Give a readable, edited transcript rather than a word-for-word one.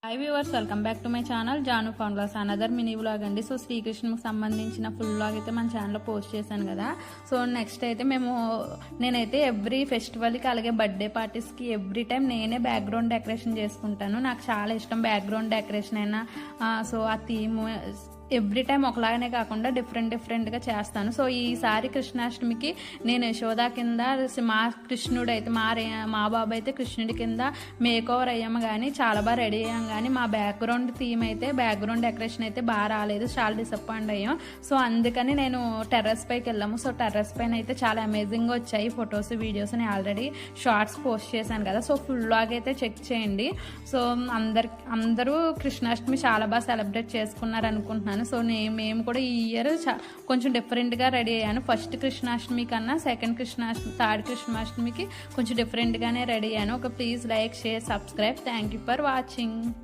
Hi viewers, welcome back to my channel Janu ఫౌండ్లాస్ another mini vlog అండి. So శ్రీకృష్ణకి సంబంధించిన ఫుల్ వ్లాగ్ అయితే మన ఛానల్లో పోస్ట్ చేశాను కదా. సో నెక్స్ట్ అయితే నేనైతే ఎవ్రీ ఫెస్టివల్కి అలాగే బర్త్డే పార్టీస్కి ఎవ్రీ టైం నేనే బ్యాక్గ్రౌండ్ డెకరేషన్ చేసుకుంటాను. నాకు చాలా ఇష్టం బ్యాక్గ్రౌండ్ డెకరేషన్ అయినా. సో ఆ థీమ్ ఎవ్రీ టైం ఒకలాగానే కాకుండా డిఫరెంట్గా చేస్తాను. సో ఈసారి కృష్ణాష్టమికి నేను యశోద కింద మా కృష్ణుడు అయితే మా బాబు అయితే కృష్ణుడి కింద మేక్ ఓవర్ అయ్యాము, కానీ చాలా బాగా రెడీ అయ్యాం. కానీ మా బ్యాక్గ్రౌండ్ థీమ్ అయితే బ్యాక్గ్రౌండ్ డెకరేషన్ అయితే బాగా రాలేదు, చాలా డిసప్పాయింట్ అయ్యాం. సో అందుకని నేను టెర్రస్ పైకి వెళ్ళాము. సో టెర్రస్ పైన అయితే చాలా అమేజింగ్గా వచ్చాయి ఫొటోస్, వీడియోస్. నేను ఆల్రెడీ షార్ట్స్ పోస్ట్ చేశాను కదా. సో ఫుల్ వ్లాగ్ అయితే చెక్ చేయండి. సో అందరూ కృష్ణాష్టమి చాలా బాగా సెలబ్రేట్ చేసుకున్నారు అనుకుంటున్నాను. సో మేము కూడా ఈ ఇయర్ కొంచెం డిఫరెంట్గా రెడీ అయ్యాను. ఫస్ట్ కృష్ణాష్టమి కన్నా సెకండ్ కృష్ణాష్టమి, థర్డ్ కృష్ణాష్టమికి కొంచెం డిఫరెంట్గానే రెడీ అయ్యాను. Please like, share, subscribe. Thank you for watching.